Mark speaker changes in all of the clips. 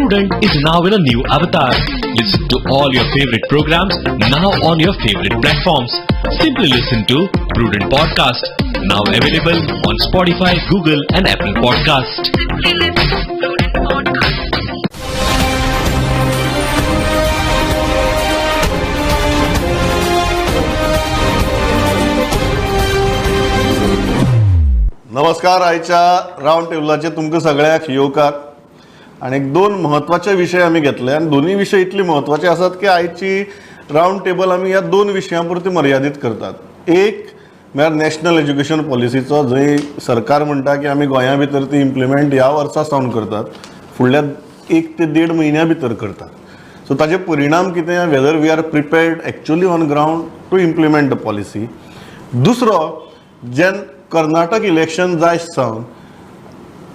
Speaker 1: Prudent is now in a new avatar. Listen to all your favorite programs now on your favorite platforms. Simply listen to Prudent Podcast, now available on Spotify, Google and Apple Podcast.
Speaker 2: Simply listen to Prudent Podcast.
Speaker 3: नमस्कार. आयच्या round टेबलाचे तुमकां सगळ्यांक येवकार. आणि दोन महत्वाचे विषय आम्ही घेतले आणि दोन्ही विषय इतले महत्वाचे आसात की आयची राउंड टेबल आम्ही ह्या दोन विशयांपुरती मर्यादित करतात. एक म्हळ्यार नॅशनल एज्युकेशन पॉलिसीचो, जंय सरकार म्हणटा की आमी गोंया भितर ती इम्प्लिमेंट ह्या वर्सा सावन करतात, फुडल्या 1 ते 1.5 म्हयन्या भितर करतात. सो ताचे परिणाम कितें, whether we are prepared actually on ground to implement the policy. दुसरो, जेन कर्नाटक इलेक्शन जाय सावन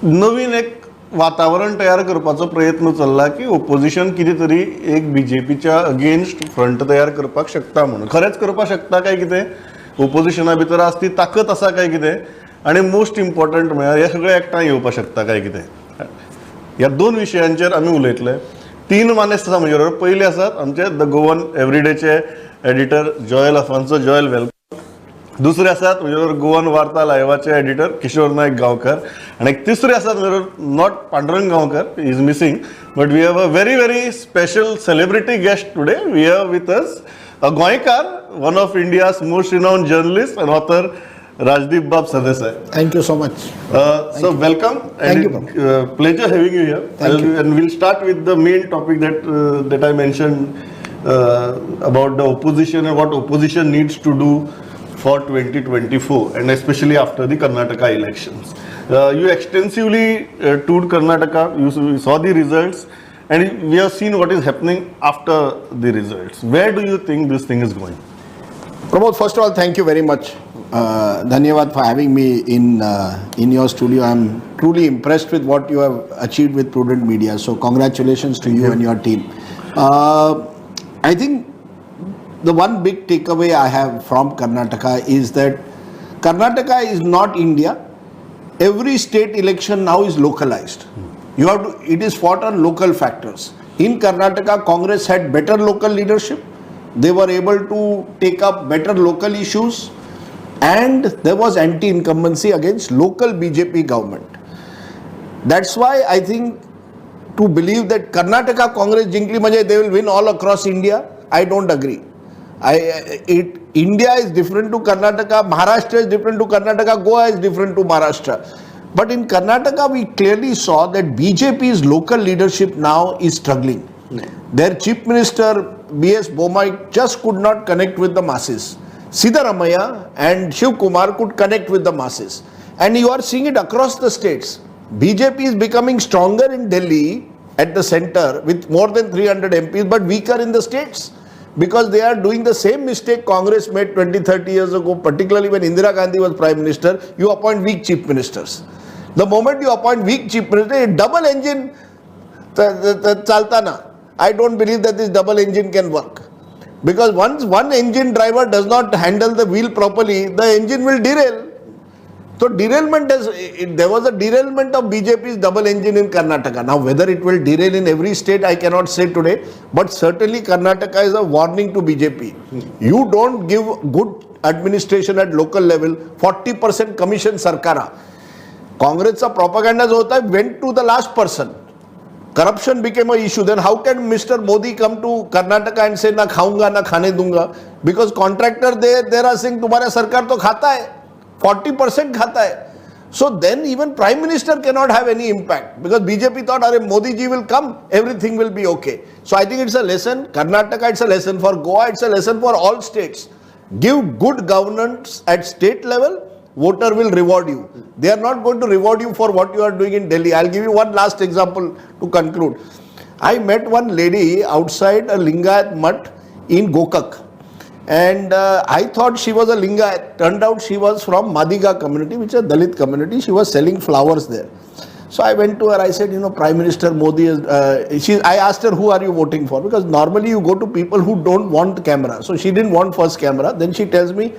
Speaker 3: नवीन एक वातावरण तयार करपाचो प्रयत्न चल्ला की ओपोजिशन कितें तरी एक बीजेपीच्या अगेन्स्ट फ्रंट तयार करपाक शकता म्हणून. खरेंच करपाक शकता काय कितें, ओपोजिशना भितर आसा ती ताकद आसा काय कितें, आनी मोस्ट इम्पॉर्टंट म्हळ्यार हे सगळे एकठांय येवपाक शकता काय कितें. ह्या दोन विशयांचेर आमी उलयतले. 3 मानेस्त आसा म्हजे बरोबर. पयले आसात आमचे द गोवन एवरीडेचे एडिटर जॉयल अफान्सो. जॉयल वेलकम. दुसरे आसात म्हजे बरोबर गोवन वार्ता लायव्हाचे एडिटर किशोर नायक गांवकर. आणि एक तिसरे आसात म्हजे बरोबर not Pandurang Gaonkar, is missing, but we have a very very special celebrity guest today. We have with us a Goenkar, one of India's most renowned journalist and author, Rajdeep Bab Sardesai.
Speaker 4: Thank you so much.
Speaker 3: So welcome.
Speaker 4: Thank you.
Speaker 3: Pleasure having you here. And we'll start with the main topic that I mentioned about the opposition and what opposition needs to do for 2024 and especially after the Karnataka elections. You extensively toured Karnataka. You saw the results and we have seen what is happening after the results. Where do you think this thing is going?
Speaker 4: Pramod, first of all, thank you very much. Dhanyavad for having me in your studio. I'm truly impressed with what you have achieved with Prudent Media. So congratulations to you and your team. I think the one big takeaway I have from Karnataka is that Karnataka is not India. Every state election now is localized. It is fought on local factors. In Karnataka, Congress had better local leadership. They were able to take up better local issues, and there was anti-incumbency against local BJP government. That's why I think to believe that Karnataka Congress jinkli manje they will win all across India, I don't agree. India is different to Karnataka, Maharashtra is different to Karnataka, Goa is different to Maharashtra. But in Karnataka, we clearly saw that BJP's local leadership now is struggling. Their chief minister, B.S. Bomai, just could not connect with the masses. Siddaramaiah and Shiv Kumar could connect with the masses. And you are seeing it across the states. BJP is becoming stronger in Delhi at the center with more than 300 MPs, but weaker in the states. Because they are doing the same mistake Congress made 20-30 years ago, particularly when Indira Gandhi was Prime Minister. You appoint weak chief ministers. The moment you appoint weak chief minister, a double engine chalta na. I don't believe that this double engine can work. Because once one engine driver does not handle the wheel properly, the engine will derail. So there was a derailment of BJP's double engine in Karnataka. Now whether it will derail in every state, I cannot say today, but certainly Karnataka is a warning to BJP. You don't give good administration at local level, 40% commission sarkara. Congress propaganda went to the last person. Corruption became an issue. Then how can Mr. Modi come to Karnataka and say na khaunga na khane dunga? Because contractor there are saying tumhara sarkar to khata hai. 40% khata hai. So then even Prime Minister cannot have any impact because BJP thought, Arey Modi ji will come, everything will be okay. So I think it's a lesson. Karnataka, it's a lesson. For Goa, it's a lesson for all states. Give good governance at state level, voter will reward you. They are not going to reward you for what you are doing in Delhi. I'll give you one last example to conclude. I met one lady outside a Lingayat mutt in Gokak. And I thought she was a Lingayat. Turned out she was from Madiga community, which is a Dalit community. She was selling flowers there. So I went to her, I said, Prime Minister Modi is, I asked her, who are you voting for? Because normally you go to people who don't want camera. So she didn't want first camera. Then she tells me,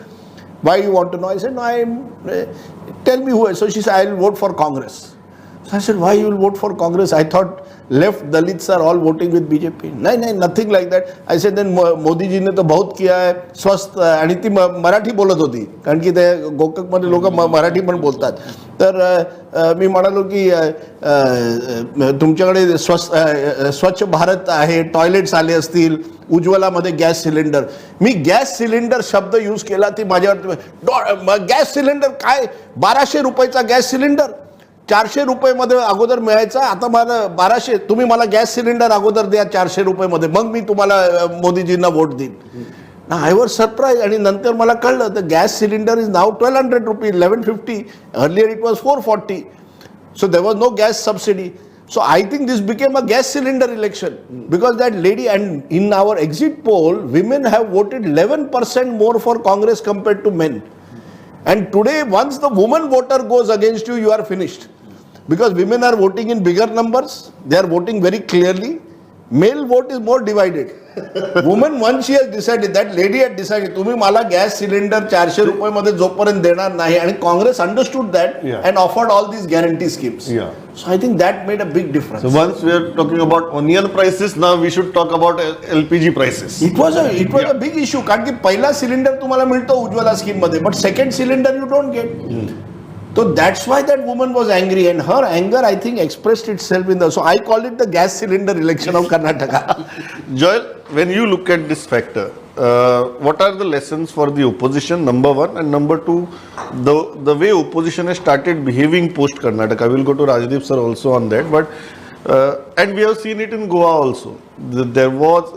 Speaker 4: why you want to know? I said, no, tell me who. So she said, I will vote for Congress. So I said, why you will vote for Congress? I thought left Dalits are all voting with BJP. No, nothing like that. I said, then Modi जी ने तो बहुत किया है स्वस्थ आणि ती मराठी बोलत होती कारण की ते गोककमध्ये लोक मराठी पण बोलतात. तर मी म्हणालो की तुमच्याकडे स्वच्छ भारत आहे, टॉयलेट्स आले असतील, उज्ज्वलामध्ये गॅस सिलेंडर. मी गॅस सिलेंडर शब्द यूज केला ती माझ्यावर गॅस सिलेंडर काय 1200 रुपयाचा गॅस सिलेंडर 400 रुपयामध्ये अगोदर मिळायचा, आता मला 1200. तुम्ही मला गॅस सिलेंडर अगोदर द्या 400 रुपयामध्ये, मग मी तुम्हाला मोदीजींना वोट देईन. I was surprise. आणि नंतर मला कळलं तर gas cylinder is now 1200 rupees, 1150. Earlier it was 440. So there was no gas subsidy. So I think this became a gas cylinder election because that lady, and in our exit poll, women have voted 11% more for Congress compared to men. And today, once the woman voter goes against you, you are finished. Because women are voting in bigger numbers, they are voting very clearly. Male vote is more divided. Woman, once she has decided, that lady had decided, तुम्ही मला gas cylinder 400 रुपयामध्ये जोपर्यंत देणार नाही, आणि Congress understood that and offered all these guarantee schemes. So I think that made a big difference.
Speaker 3: So once we are talking about onion prices, now we should talk about LPG prices.
Speaker 4: It was a big issue कारण की पहिला cylinder तुम्हाला मिळतो Ujjwala scheme मध्ये, but second cylinder you don't get. So that's why that woman was angry, and her anger, I think, expressed itself in the. So I call it the gas cylinder election of Karnataka.
Speaker 3: Joel, when you look at this factor, what are the lessons for the opposition? Number one, and number two, the way opposition has started behaving post Karnataka. We'll go to Rajdeep sir also on that, but and we have seen it in Goa also. There was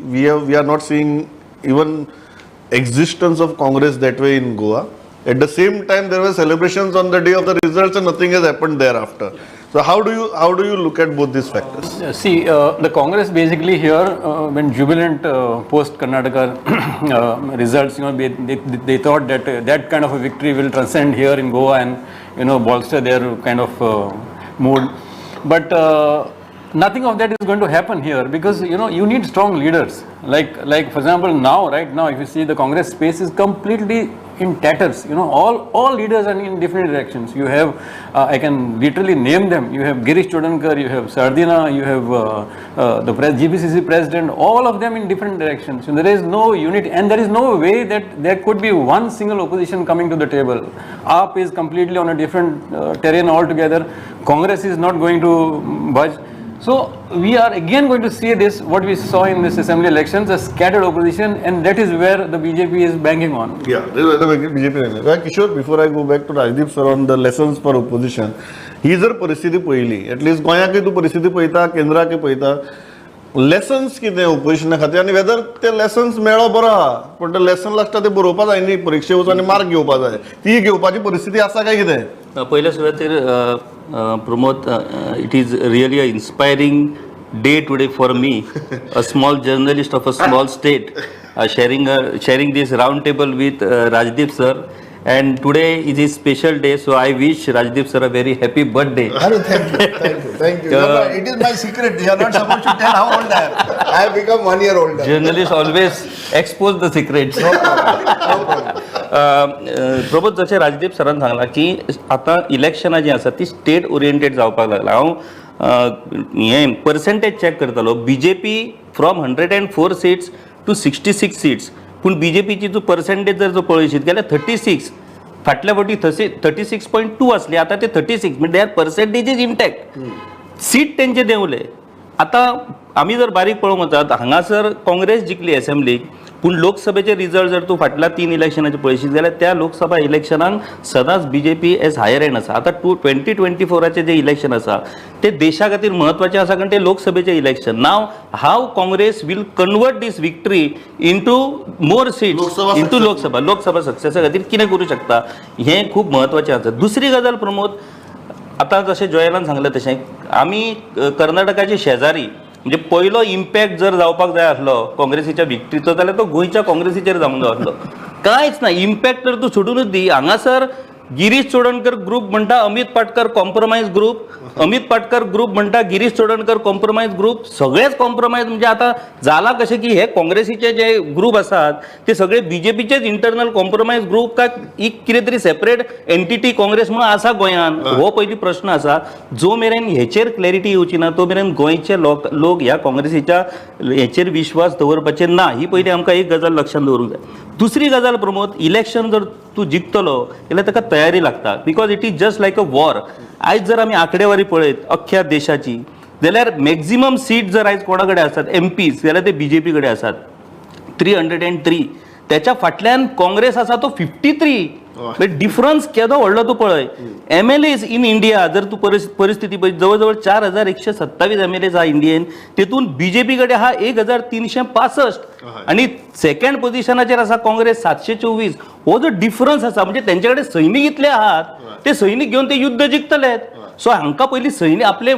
Speaker 3: we are not seeing even existence of Congress that way in Goa. At the same time, there were celebrations on the day of the results, and nothing has happened thereafter. So how do you look at both these factors?
Speaker 5: See, the Congress basically here went jubilant post Karnataka results. You know, they thought that that kind of a victory will transcend here in Goa and bolster their kind of mood. But nothing of that is going to happen here because you need strong leaders. Like for example, right now, if you see the Congress space is completely in tatters. All leaders are in different directions. You have, I can literally name them. You have Girish Chodankar, you have Sardina, you have the GPCC president. All of them in different directions. So there is no unity, and there is no way that there could be one single opposition coming to the table. AAP is completely on a different terrain altogether. Congress is not going to budge. So we are again going to see this, what we saw in this assembly elections, a scattered opposition, and that is where the BJP is banking on.
Speaker 3: Yeah, this is where the BJP is. Kishore, before I go back to Rajdeep sir on the lessons for opposition, ही जर परिस्थिती पळयली, at least गोंयाकय तूं परिस्थिती पळयता, केंद्राकय पळयता, lessons कितें ओपोजिशना खातीर, आनी वेदर ते लेसन्स मेळ्ळो बरो आहा, पण ते लेसन लास्टाक ते बरोवपा जाय न्ही, परिक्षे वचून आनी मार्क घेवपा जाय, ती घेवपाची परिस्थिती आसा काय कितें?
Speaker 6: पहिल्या सुरवातेर Pramod, it is really an inspiring day today for me, a small journalist of a small state, sharing this round table with Rajdeep sir. And today is a special day, so I wish Rajdeep sir a very happy birthday.
Speaker 4: Thank you. It is my secret. You are not supposed to tell how old I am. I have become 1 year older.
Speaker 6: Journalists always expose the secrets. Prabodh, जशें राजदीप सरान सांगलां की आतां इलेक्शनां जीं आसा ती state oriented जावपाक लागला. हांव पर्संटेज चॅक करतालो. BJP from 104 seats to 66 seats, पूण BJPची जो पर्संटेज जर पळयशीत जाल्यार 36. फाटल्या फावटी 36.2 आसली, आतां ते 36, म्हणजे दे आर पर्संटेजीस इंटॅक्ट. सीट तेंचे देंवले. आतां आमी जर बारीक पळोवंक वचत, हांगासर काँग्रेस जिखली असेंब्लीक, पूण लोकसभेचे रिजल्ट जर तूं फाटल्या 3 इलेक्शनाचे पळयशीत जाल्यार त्या लोकसभा इलेक्शनाक सदांच BJP एज हायर एंड आसा. आतां 2024चे जे इलेक्शन आसा ते देशा खातीर म्हत्वाचें आसा, कारण ते लोकसभेचें इलेक्शन. नाव हाव काँग्रेस वील कन्वर्ट दीस विक्टरी इंटू मोर सीट्स इंटू लोकसभा सक्सेसा खातीर कितें करूं शकता, हें खूब म्हत्वाचें आसा. दुसरी गजाल प्रमोद, आतां जशें जॉयलान सांगलें तशें आमी कर्नाटकाचे शेजारी, म्हणजे पयलो इम्पॅक्ट जर जावपाक जाय आसलो काँग्रेसीच्या विक्ट्रीचो जाल्यार तो गोंयच्या काँग्रेसीचेर जावंक जाय आसलो. कांयच ना. इम्पॅक्ट तर तूं सोडूनच दी. हांगासर गिरीश चोडणकर ग्रुप म्हणटा Amit Patkar compromise group, Amit Patkar group म्हणटा गिरीश चोडणकर कॉम्प्रोमाइज ग्रुप. सगळेच कॉम्प्रोमाइज म्हणजे आता जाला कशें की हे काँग्रेसीचे जे ग्रुप आसात ते सगळे बीजेपीचेच इंटरनल कॉम्प्रोमाइज ग्रुप काय एक कितें तरी सेपरेट एंटिटी काँग्रेस म्हणून आसा गोंयांत, हो पयली प्रश्न आसा. जो मेरेन हेचेर क्लॅरिटी येवची ना तो मेरेन गोंयचे लोक ह्या काँग्रेसीच्या हेचेर विश्वास दवरपाचे ना. ही पयली आमकां एक गजाल लक्षांत दवरूंक जाय. दुसरी गजाल प्रमोद, इलेक्शन जर तूं जिखतलो जाल्यार ताका तयारी लागता, because it is just like a war. आयज जर आमी आंकडेवारी पळयत अख्ख्या देशाची जाल्यार मॅक्झिमम सीट जर आयज कोणा कडेन आसात एमपीज जाल्यार ते बीजेपी कडेन आसात 303. त्याच्या फाटल्यान काँग्रेस आसा तो 53. डिफरन्स केदो व्हडलो तूं पळय. MLAs इन इंडिया जर तूं परिस्थिती पळयत जवळ जवळ 4127 MLAs आहा इंडियेन, तेतून बीजेपी कडेन आहा 1365 आणि सेकंड पोझिशनाचेर आसा काँग्रेस 724. हो जो डिफरन्स आसा म्हणजे तेंचे कडेन सैनीक इतले आहात, ते सैनीक घेवन ते युद्ध जिखतलेत. सो हांकां पयलीं सैनीक आपले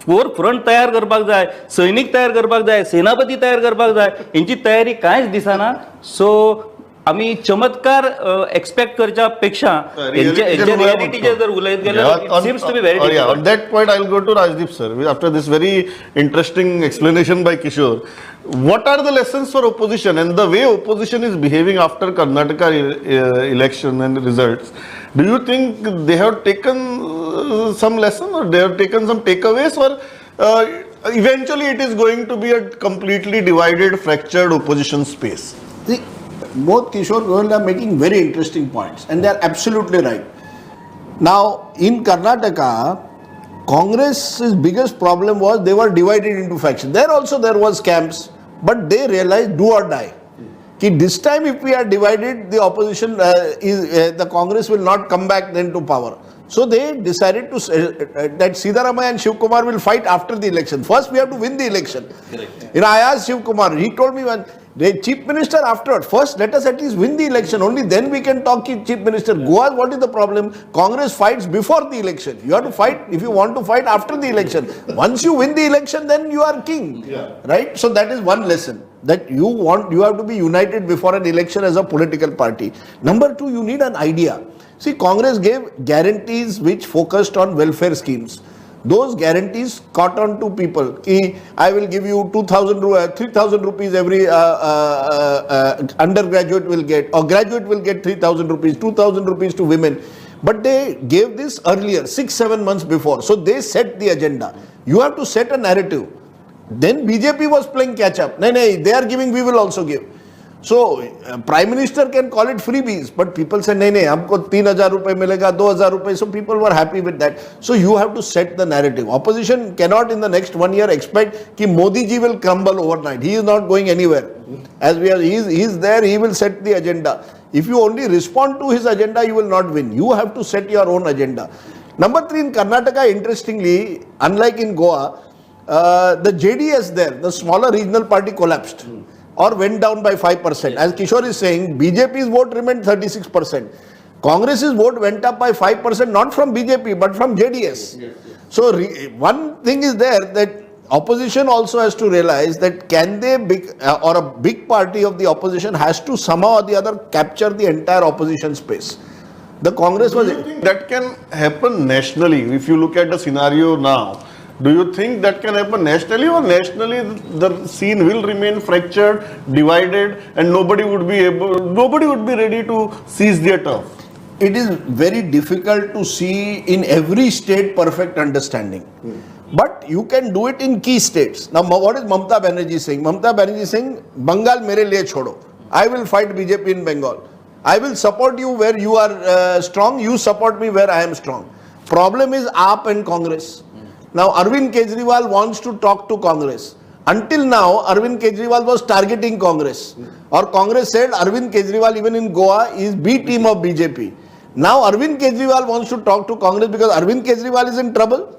Speaker 6: फोर फ्रंट तयार करपाक जाय, सैनीक तयार करपाक जाय, सेनापती तयार करपाक जाय. हेंची तयारी कांयच दिसना. सो आमी चमत्कार एक्सपेक्ट करच्या पेक्षा रियलिटीचे जर उलयत गेले seems to be very difficult.
Speaker 3: On that point, I'll go to Rajdeep sir. After this very interesting explanation by Kishore, what are the lessons for opposition and the way opposition is behaving after Karnataka election and results? Do you think they have taken some lesson or they have taken some takeaways, or eventually it is going to be a completely divided, fractured opposition space?
Speaker 4: See, both Kishore Goyal are making very interesting points and they are absolutely right. Now, in Karnataka, Congress's biggest problem was they were divided into factions. There also there was camps, but they realized do or die. Ki this time if we are divided, the opposition the Congress will not come back then to power. So they decided to that Siddharamaiah and Shiv Kumar will fight after the election. First we have to win the election. You know, I asked Shiv Kumar, he told me when the chief minister afterward, first let us at least win the election, only then we can talk to chief minister. Goa, what is the problem? Congress fights before the election. You have to fight, if you want to fight after the election. Once you win the election, then you are king. Right? So that is one lesson, that you have to be united before an election as a political party. Number two, you need an idea. See, Congress gave guarantees which focused on welfare schemes. Those guarantees caught on to people. I will give you 3,000 rupees every undergraduate will get, or graduate will get 3,000 rupees, 2,000 rupees to women. But they gave this earlier, 6-7 months before. So they set the agenda. You have to set a narrative. Then BJP was playing catch up. No, they are giving, we will also give. So Prime Minister can call it freebies, but people say, no, humko 3,000 rupees milega, 2,000 rupees. So people were happy with that. So you have to set the narrative. Opposition cannot in the next 1 year expect that Modi ji will crumble overnight. He is not going anywhere. As we are, he is there, he will set the agenda. If you only respond to his agenda, you will not win. You have to set your own agenda. Number 3, in Karnataka, interestingly, unlike in Goa, the JDS there, the smaller regional party collapsed. Or went down by 5%. As Kishore is saying, BJP's vote remained 36%. Congress's vote went up by 5%, not from BJP, but from JDS. So one thing is there, that opposition also has to realize that can they, or a big party of the opposition has to somehow or the other capture the entire opposition space. The Congress was...
Speaker 3: Do you think that can happen nationally? If you look at the scenario now, do you think that can happen nationally, or nationally the scene will remain fractured, divided, and nobody would be ready to seize their turf?
Speaker 4: It is very difficult to see in every state perfect understanding. But you can do it in key states. Now what is Mamata Banerjee saying? Mamata Banerjee is saying, Bengal mere liye chodo. I will fight BJP in Bengal. I will support you where you are strong, you support me where I am strong. Problem is AAP and Congress. Now Arvind Kejriwal wants to talk to Congress. Until now, Arvind Kejriwal was targeting Congress. Or Congress said Arvind Kejriwal even in Goa is B team of BJP. Now Arvind Kejriwal wants to talk to Congress because Arvind Kejriwal is in trouble.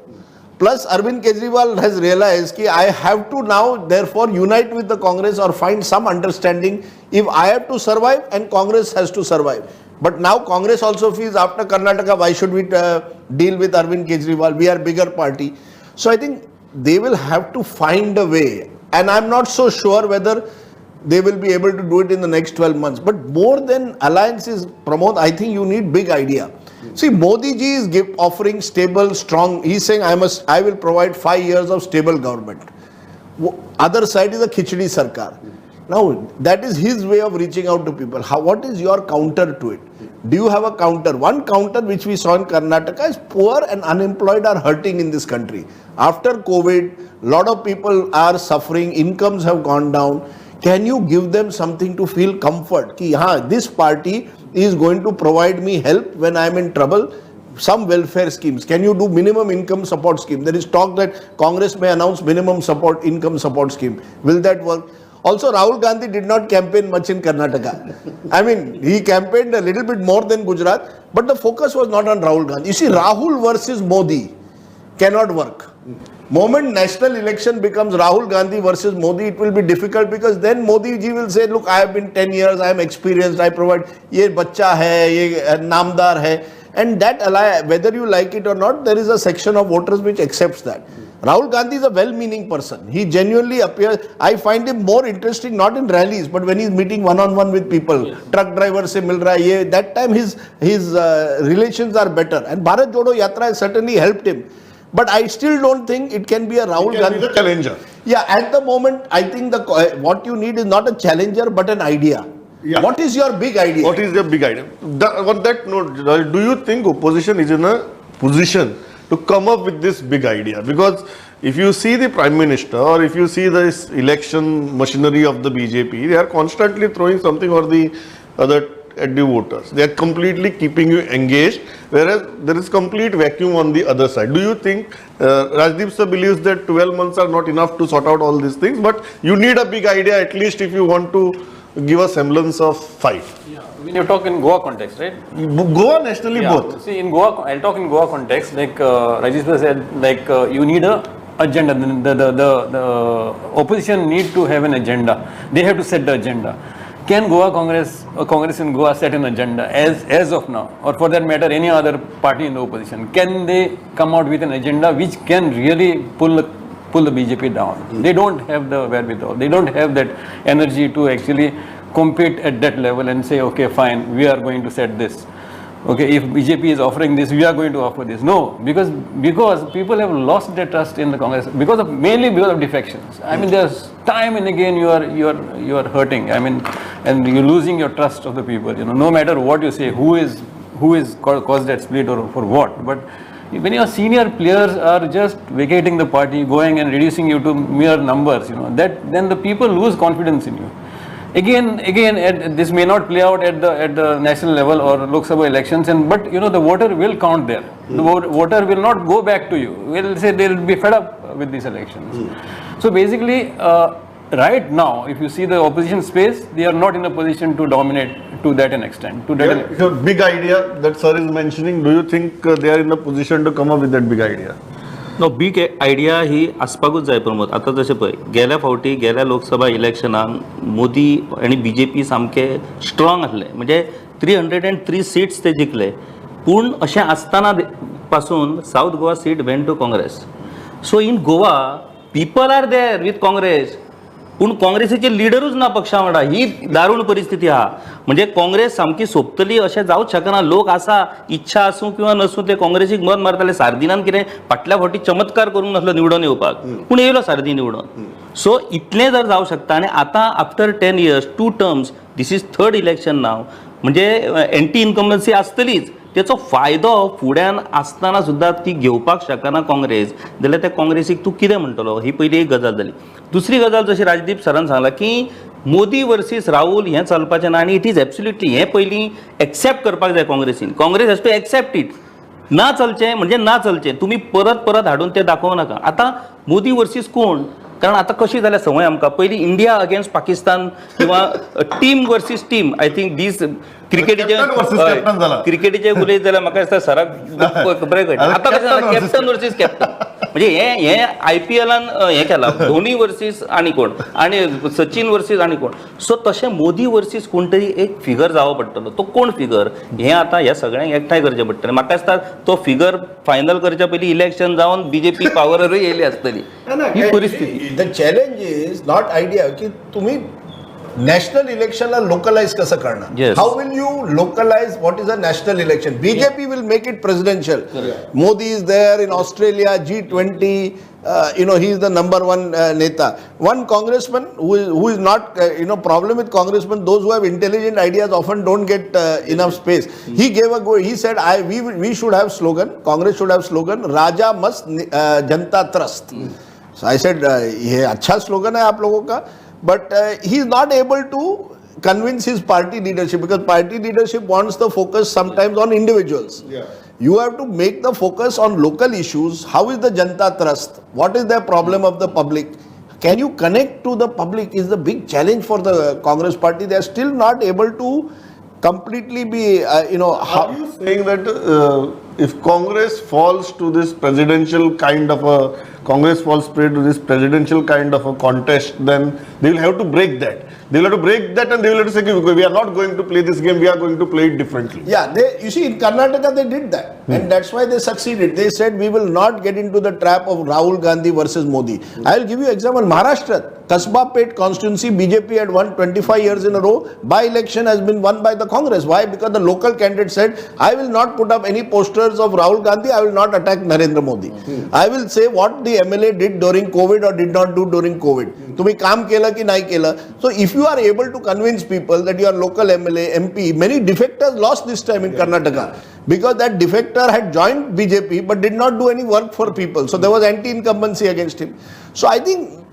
Speaker 4: Plus Arvind Kejriwal has realized that I have to now therefore unite with the Congress or find some understanding if I have to survive and Congress has to survive. But now Congress also feels after Karnataka, why should we deal with Arvind Kejriwal? We are bigger party. So I think they will have to find a way. And I'm not so sure whether they will be able to do it in the next 12 months. But more than alliances, Pramod, I think you need big idea. See, Modi ji is offering stable, strong. He's saying, I will provide 5 years of stable government. Other side is a khichdi sarkar. Now, that is his way of reaching out to people. What is your counter to it? Do you have a counter? One counter which we saw in Karnataka is poor and unemployed are hurting in this country. After COVID, lot of people are suffering, incomes have gone down. Can you give them something to feel comfort? Ki, this party is going to provide me help when I am in trouble. Some welfare schemes. Can you do minimum income support scheme? There is talk that Congress may announce minimum income support scheme. Will that work? Also, Rahul Gandhi did not campaign much in Karnataka. I mean, he campaigned a little bit more than Gujarat, but the focus was not on Rahul Gandhi. You see, Rahul versus Modi cannot work. Moment national election becomes Rahul Gandhi versus Modi, it will be difficult because then Modi ji will say, look, I have been 10 years, I am experienced, I provide, ye bachcha hai, ye namdar hai. And that, whether you like it or not, there is a section of voters which accepts that. Rahul Gandhi is a well-meaning person. He genuinely appears, I find him more interesting not in rallies, but when he's meeting one-on-one with people. Truck driver se mil raha hai, that time his relations are better. And Bharat Jodo Yatra has certainly helped him. But I still don't think it can be a Rahul Gandhi.
Speaker 3: the challenger.
Speaker 4: Yeah, at the moment, I think what you need is not a challenger, but an idea.
Speaker 3: Yeah.
Speaker 4: What is your big idea?
Speaker 3: What is the big idea? On that note, do you think opposition is in a position to come up with this big idea? Because if you see the Prime Minister or if you see this election machinery of the BJP, they are constantly throwing something or the other at the voters. They are completely keeping you engaged, whereas there is complete vacuum on the other side. Do you think Rajdeep sir believes that 12 months are not enough to sort out all these things, but you need a big idea at least if you want to give a semblance of fight?
Speaker 5: Yeah. When you talk in Goa context, right?
Speaker 3: Goa nationally both.
Speaker 5: See, in Goa, I'll talk in Goa context. Like Rajesh said, like you need a agenda. The opposition need to have an agenda. They have to set the agenda. Can Goa Congress or Congress in Goa set an agenda as of now, or for that matter, any other party in the opposition? Can they come out with an agenda which can really pull the BJP down? They don't have the wherewithal. They don't have that energy to actually compete at that level and say, okay, fine, we are going to set this. Okay, if BJP is offering this, we are going to offer this. No, because people have lost their trust in the Congress mainly because of defections. I mean, there's time and again you are hurting. I mean, and you're losing your trust of the people. You know, no matter what you say, who is caused that split or for what. But when your senior players are just vacating the party, going and reducing you to mere numbers, you know, then the people lose confidence in you. Again, this may not play out at the national level or Lok Sabha elections, but you know the voter will count there. The voter will not go back to you. Will say they will be fed up with these elections. So basically, right now, if you see the opposition space, they are not in a position to dominate to that an extent.
Speaker 3: So big idea that sir is mentioning. Do you think they are in a position to come up with that big idea?
Speaker 6: No big idea ही आसपाकूच जाय प्रमोद. आतां जशें पळय गेल्या लोकसभा इलेक्शनाक मोदी आनी BJP सामके strong आसले, म्हणजे 303 सीट्स ते जिखले. पूण अशें आसतना पासून south Goa seat went to Congress. So in Goa people are there with Congress, पूण काँग्रेसीचे लिडरूच ना पक्षा वांगडा. ही दारूण परिस्थिती आहा. म्हणजे काँग्रेस सामकी सोंपतली अशें जावंच शकना. लोक आसा, इच्छा आसूं किंवा नसूं ते काँग्रेसीक मत मारताले. सार्दिनान कितें फाटल्या फावटी चमत्कार करूंक नासलो निवडून येवपाक, पूण येयलो सार्दी निवडून. सो इतलें जर जावं शकता आनी आतां after 10 years 2 terms this is third election now, म्हणजे एंटी इन्कम्बन्सी आसतलीच. तेचो फायदो फुड्यान आसतना सुद्दां ती घेवपाक शकना काँग्रेस, जाल्यार त्या काँग्रेसीक तूं कितें म्हणटलो? ही पयली एक गजाल जाली. दुसरी गजाल जशी राजदीप सरान सांगला की मोदी वर्सीस राहुल हें चलपाचें ना, आनी इट इज एब्सोल्युटली हें पयलीं एक्सेप्ट करपाक जाय काँग्रेसीन. Congress has to accept it. ना चलचें म्हणजे ना चलचें, तुमी परत हाडून तें दाखोवं नाका. आतां मोदी वर्सीस कोण? कारण आतां कशी जाल्या संवय आमकां, पयलीं इंडिया अगेन्स्ट पाकिस्तान किंवा team versus team. I think this क्रिकेटीचे उलयत जाल्यार म्हाका दिसता सराक बरें कळटा. आतां कशें जालां कॅप्टन वर्सीस कॅप्टन, म्हणजे हें IPLान हें केलां, धोनी वर्सीस आनी कोण, आनी सचिन वर्सीस आनी कोण. सो तशें मोदी वर्सीस कोण तरी एक फिगर जावो पडटलो. तो कोण फिगर हें आतां ह्या सगळ्यांक एकठांय करचें पडटलें. म्हाका दिसता तो फिगर फायनल करच्या पयलीं इलेक्शन जावन BJP पावरूय येयली आसतली. ही परिस्थिती.
Speaker 4: The challenge is not idea की तुम्ही नॅशनल इलेक्शनला लोकलाइज कसं करणार?
Speaker 6: Yes.
Speaker 4: How will you localise what is a national election? BJP will make it presidential. Modi is there in Australia, G20. He is the number one neta. One congressman who is not, problem with congressmen, those who have intelligent ideas often don't get enough space. He gave a go. He said, we should have slogan. Congress should have slogan. Raja must Janta trust. So I said, ये अच्छा slogan है आप लोगों का, but he is not able to convince his party leadership because party leadership wants the focus sometimes on individuals. You have to make the focus on local issues. How is the Janta trust? What is the problem of the public? Can you connect to the public is the big challenge for the Congress party. They are still not able to completely be,
Speaker 3: Are you saying that if Congress falls to this presidential kind of a contest, then they will have to break that. They will have to break that and they will have to say, "Okay, we are not going to play this game, we are going to play it differently."
Speaker 4: Yeah, you see, in Karnataka they did that. And that's why they succeeded. They said, we will not get into the trap of Rahul Gandhi versus Modi. I'll give you example. Maharashtra, Kasba Pet constituency, BJP had won 25 years in a row. By-election has been won by the Congress. Why? Because the local candidate said, I will not put up any posters of Rahul Gandhi. I will not attack Narendra Modi. I will say what the MLA did during COVID or did not do during COVID. तुम्ही काम केलं की नाही केलं. So if you are able to convince people that your local MLA, MP, many defectors lost this time in Karnataka because that defector had joined BJP but did not do any work for people. So there was anti-incumbency against him. So I think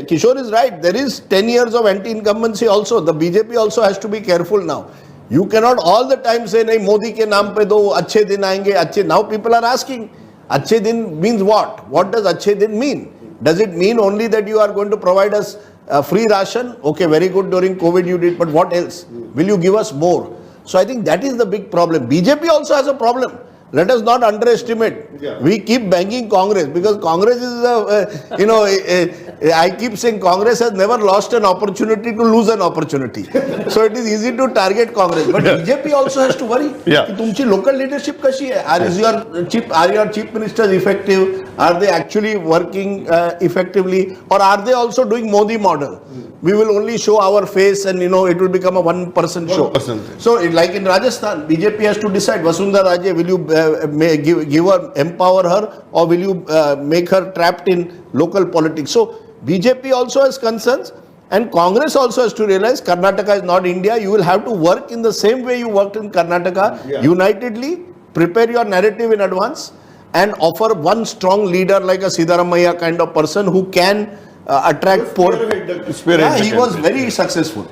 Speaker 4: Kishore is right. There is 10 years of anti-incumbency also. The BJP also has to be careful now. You cannot all the time say, nahi, Modi ke naam pe do, achhe din aayenge, achhe. Now people are asking, achhe din means what? What does achhe din mean? Does it mean only that you are going to provide us free ration? Okay, very good, during COVID you did, but what else? Will you give us more? So I think that is the big problem. BJP also has a problem. Let us not underestimate. We keep banging Congress because Congress is, I keep saying Congress has never lost an opportunity to lose an opportunity. So it is easy to target Congress. But BJP also has to worry. कि तुमची local leadership कशी है? Are your chief ministers effective? Are they actually working effectively? Or are they also doing Modi model? We will only show our face and it will become a one-person show. So like in Rajasthan, BJP has to decide, Vasundhara Raje, will you give her, empower her, or will you make her trapped in local politics? So BJP also has concerns and Congress also has to realize Karnataka is not India. You will have to work in the same way you worked in Karnataka, unitedly, prepare your narrative in advance and offer one strong leader like a Siddharamaiah kind of person who can attract poor. He was very successful.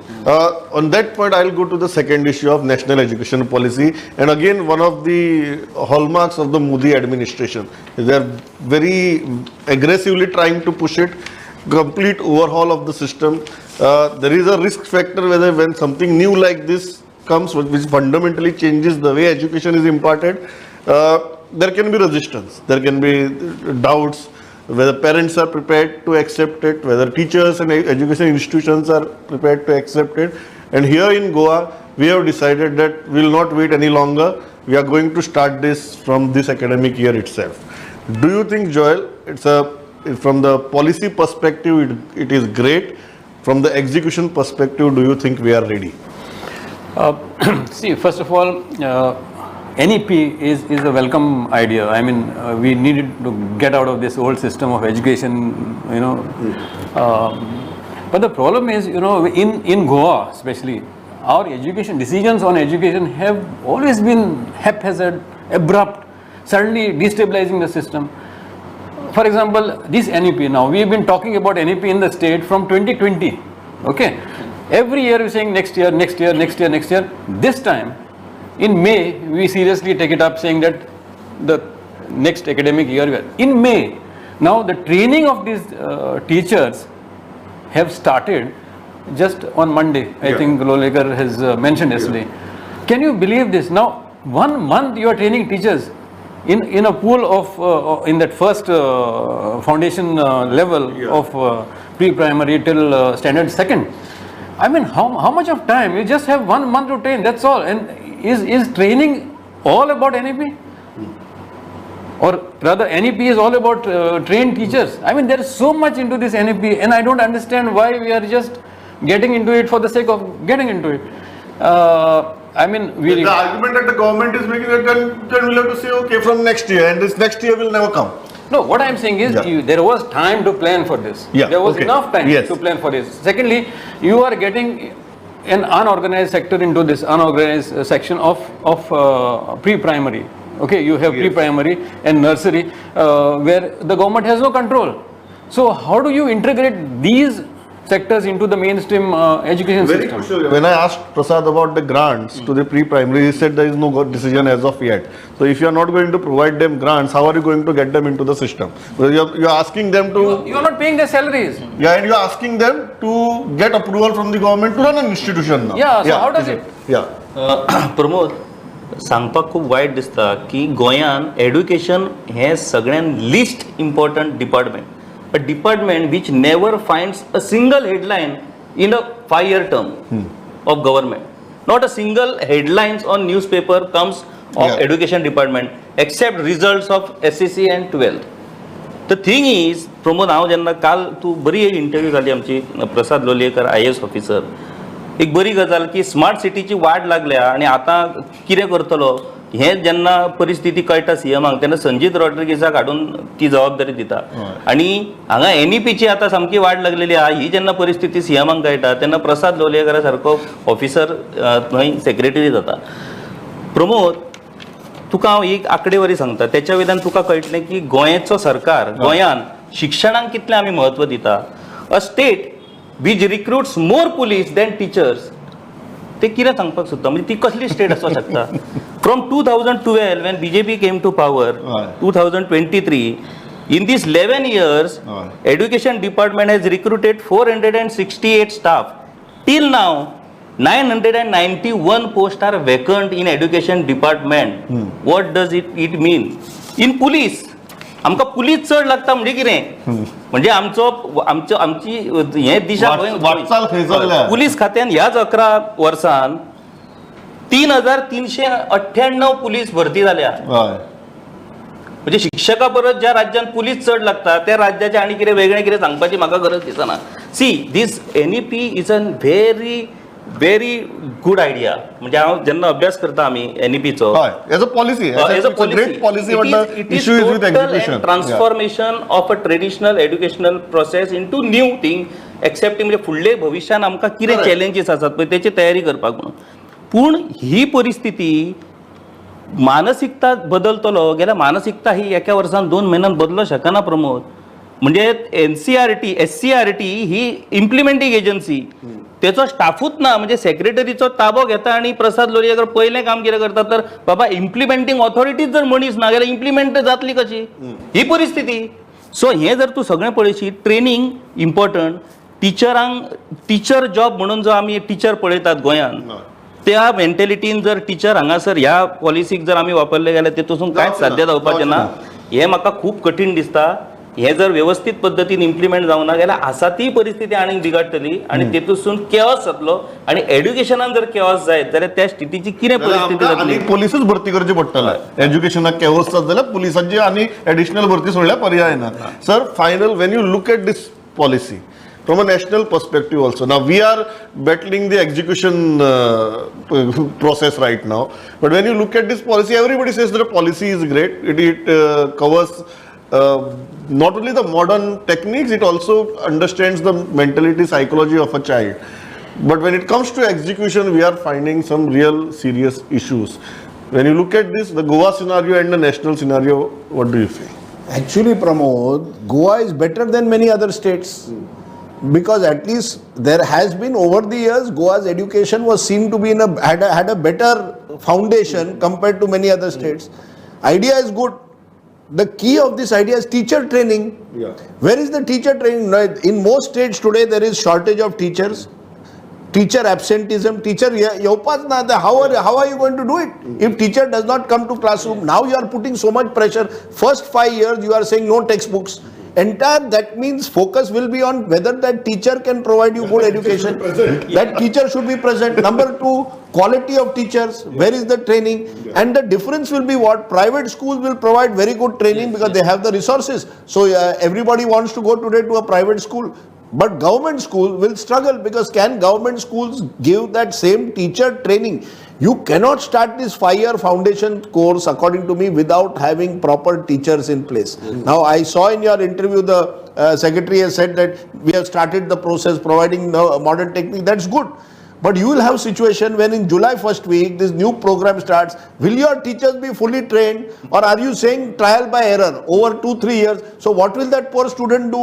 Speaker 3: On that point, I'll go to the second issue of national education policy. And again, one of the hallmarks of the Modi administration is they are very aggressively trying to push it, complete overhaul of the system. There is a risk factor whether when something new like this comes, which fundamentally changes the way education is imparted, there can be resistance, there can be doubts, whether parents are prepared to accept it, whether teachers and education institutions are prepared to accept it. And here in Goa, we have decided that we will not wait any longer. We are going to start this from this academic year itself. Do you think, Joel, from the policy perspective, it is great. From the execution perspective, do you think we are ready?
Speaker 5: See, first of all, NEP is a welcome idea. I mean, we needed to get out of this old system of education, but the problem is, in Goa especially, our education, decisions on education have always been haphazard, abrupt, suddenly destabilizing the system. For example, this NEP now, we have been talking about NEP in the state from 2020, okay? Every year we're saying next year, next year, next year, next year. This time, in May, we seriously take it up saying that the next academic year, in May, now the training of these teachers have started just on Monday. I think Lolekar has mentioned yesterday. Can you believe this? Now, 1 month you are training teachers in a pool of, in that first foundation level of pre-primary till standard second. I mean, how much of time? You just have 1 month to train, that's all. And is training all about NEP? Or rather, NEP is all about trained teachers. I mean, there is so much into this NEP, and I don't understand why we are just getting into it for the sake of getting into it. I mean,
Speaker 3: The argument that the government is making, then we'll have to say, okay, from next year, and this next year will never come.
Speaker 5: no, what I'm saying is
Speaker 3: Yeah.
Speaker 5: there was time to plan for this.
Speaker 3: Yeah,
Speaker 5: There was
Speaker 3: okay.
Speaker 5: enough time
Speaker 3: Yes.
Speaker 5: to plan for this. Secondly, you are getting an unorganized sector into this unorganized section of pre-primary. Okay, you have pre-primary and nursery where the government has no control. So how do you integrate these sectors into the mainstream education
Speaker 3: Very
Speaker 5: system?
Speaker 3: crucial. When I asked Prasad about the grants to the pre-primary, he said there is no decision as of yet. So if you are not going to provide them grants, how are you going to get them into the system? Because you are asking them to,
Speaker 5: You are not paying their salaries.
Speaker 3: yeah, and you are asking them to get approval from the government to run an institution now.
Speaker 5: Yeah, so how does it?
Speaker 3: Yeah.
Speaker 6: Pramod सांगपाक खूब वायट दिसता की गोंयान education हें सगळ्यान list important department, a department which never finds a single headline in a 5-year term of government. Not a single headlines on newspaper comes of
Speaker 3: Yeah.
Speaker 6: education department except results of SSC and 12th. The thing is, Pramod हांव जेन्ना काल तूं बरी एक interview जाली आमची प्रसाद Lolayekar IAS officer, एक बरी गजाल की स्मार्ट सिटीची वाट लागल्या आनी आतां कितें करतलो हें जेन्ना परिस्थिती कळटा सीएमाक तेन्ना संजीत रॉड्रिगीसाक हाडून ती जबाबदारी दिता. आनी हांगा NEPची आतां सामकी वाट लागलेली आहा. ही जेन्ना परिस्थिती सीएमाक कळटा तेन्ना प्रसाद लोलयेकरा सारको ऑफिसर थंय सेक्रेटरी जाता. प्रमोद, तुका हांव एक आंकडेवारी सांगता, त्याच्या वयल्यान तुका कळटलें की गोंयचो सरकार गोंयान शिक्षणाक कितलें आमी म्हत्व दिता. A state which recruits more police than teachers, ते कितें सांगपाक सोदता, म्हणजे ती कसली स्टेट आसूं शकता. From 2012 when BJP came to power, 2023, in these 11 years, education department has recruited 468 staff. Till now, 991 posts are vacant in education department. What does it mean? In police, आमकां पुलीस चड लागता म्हणजे कितें, म्हणजे आमची हे दिशा
Speaker 3: वाटचाल खंय चल्ल्या.
Speaker 6: पुलीस खात्यान ह्याच 11 वर्सान 3,398 पुलीस भरती जाल्या.
Speaker 3: हय.
Speaker 6: म्हणजे शिक्षका परस ज्या राज्यात पुलीस चड लागता त्या राज्याचे आनी कितें वेगळें कितें सांगपाची म्हाका गरज दिसना. सी दीस NEP is a very good idea. म्हणजे हांव जेन्ना अभ्यास करता आमी NEPचो,
Speaker 3: हय. As a policy,
Speaker 6: as a
Speaker 3: great policy, but the
Speaker 6: it is
Speaker 3: issue is with
Speaker 6: total
Speaker 3: execution.
Speaker 6: and transformation of a traditional educational process into new thing, accepting म्हणजे फुडले भविष्यान आमकां कितें चॅलेंजीस आसात पळय तेची तयारी करपाक म्हणून. पूण ही परिस्थिती मानसिकता बदलतलो गेल्यार मानसिकता ही एका वर्सान 2 म्हयन्यान बदलो शकना प्रमोद. म्हणजे NCERT SCERT ही इम्प्लिमेंटींग एजन्सी, त्याचो स्टाफूच ना. म्हणजे सेक्रेटरीचो ताबो घेता आणि प्रसाद लोलयेकर पयलें काम कितें करता तर बाबा इम्प्लिमेंटींग ऑथॉरिटीज जर मनीस ना जाल्यार इम्प्लिमेंट जातली कशी ही परिस्थिती. सो हें जर तूं सगळें पळयशी, ट्रेनिंग इम्पॉर्टंट. टीचर जॉब म्हणून जो आमी टीचर पळयतात गोंयान, त्या मेंटेलिटीन जर टीचर हांगासर ह्या पॉलिसीक जर आमी वापरले जाल्यार तेतून कांयच साध्य जावपाचें ना. हें म्हाका खूब कठीण दिसता. हे जर व्यवस्थित पद्धतीन इम्प्लिमेंट जावना जाल्यार आसा ती परिस्थिती आनीक बिगाडटली आणि तेतून केओस जातलो. आणि एड्युकेशनान जर केओस जायत जाल्यार त्या स्थितीची कितें परिस्थिती जातली.
Speaker 3: पोलिसूच भरती करची पडटले. एज्युकेशनाक केओस जात जाल्यार पुलिसांची आनी एडिशनल भरती सोडल्यार पर्याय ना. Sir, final, when you look at this policy from a national perspective also, now we are battling the execution process right now, but when you look at this policy, everybody says that the policy is great. It covers not only the modern techniques, it also understands the mentality, psychology of a child. But when it comes to execution, we are finding some real serious issues. When you look at this, the Goa scenario and the national scenario, what do you feel?
Speaker 4: Actually, Pramod, Goa is better than many other states. Because at least there has been over the years, Goa's education was seen to be had a better foundation compared to many other states. Idea is good. The key of this idea is teacher training.
Speaker 3: Yeah.
Speaker 4: Where is the teacher training? In most states today, there is shortage of teachers. Teacher absenteeism. Teacher, how are you going to do it? If teacher does not come to classroom, now you are putting so much pressure. First 5 years, you are saying no textbooks. That means focus will be on whether that teacher can provide you good education. That teacher should be present. Number 2, quality of teachers. Where is the training? And the difference will be what? Private schools will provide very good training because they have the resources. So everybody wants to go today to a private school. But government school will struggle because can government schools give that same teacher training? You cannot start this 5-year foundation course, according to me, without having proper teachers in place. Now, I saw in your interview the secretary has said that we have started the process providing modern technique. That's good. But you will have situation when in July first week this new program starts. Will your teachers be fully trained, or are you saying trial by error over 2-3 years? So what will that poor student do?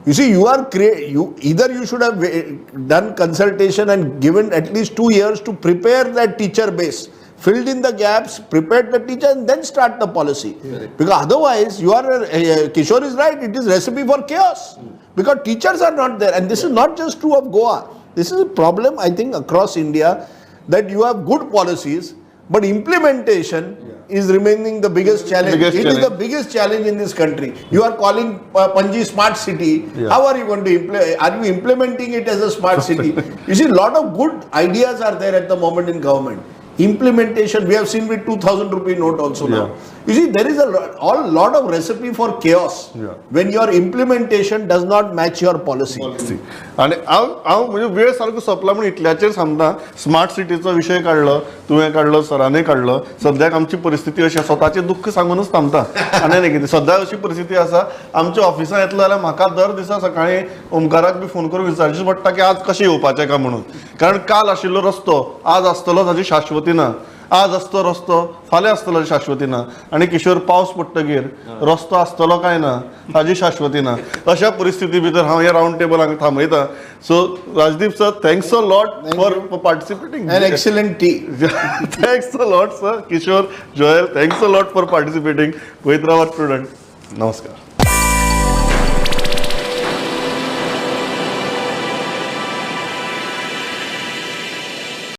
Speaker 4: You see, either you should have done consultation and given at least 2 years to prepare that teacher base, filled in the gaps, prepared the teacher, and then start the policy. Because otherwise, Kishore is right. It is recipe for chaos because teachers are not there, and this is not just true of Goa. This is a problem, I think, across India, that you have good policies, but implementation is remaining the biggest challenge. It is the biggest challenge in this country. You are calling Panji smart city. How are you going to implement? Are you implementing it as a smart city? You see, a lot of good ideas are there at the moment in government. Implementation, we have seen with 2,000 rupee note also now. You see, there is a lot of recipe for chaos when your implementation does not match your policy.
Speaker 3: आणि हांव म्हणजे वेळ सारको सोंपला म्हणून इतल्याचेर सांगता, smart सिटीचो विशय काडलो, तुवें काडलो, सरांनी काडलो. सद्याक आमची परिस्थिती अशी स्वताचें दुख्ख सांगूनच थांबता. आनी न्ही कितें, सद्या अशी परिस्थिती आसा, आमच्या ऑफिसांत येतलो जाल्यार म्हाका दर दिसा सकाळीं ओमकाराक बी फोन करून विचारचें पडटा की आज कशें येवपाचें काय म्हणून. कारण काल आशिल्लो रस्तो आज आसतलो ताची शाश्वती ना. आज असतो रस्तो फाल्यां आसतलो शाश्वती ना. आनी किशोर पावस पडटगीर रस्तो आसतलो काय ना हाची शाश्वती ना. अशा परिस्थिती भितर हांव ह्या राउंड टेबलाक थांबयता. So Rajdeep sir, thanks a lot for participating.
Speaker 4: An excellent tea.
Speaker 3: Thanks a lot sir. Kishore, Joel, thanks a lot for participating. पळयत रावात प्रुडंट. नमस्कार.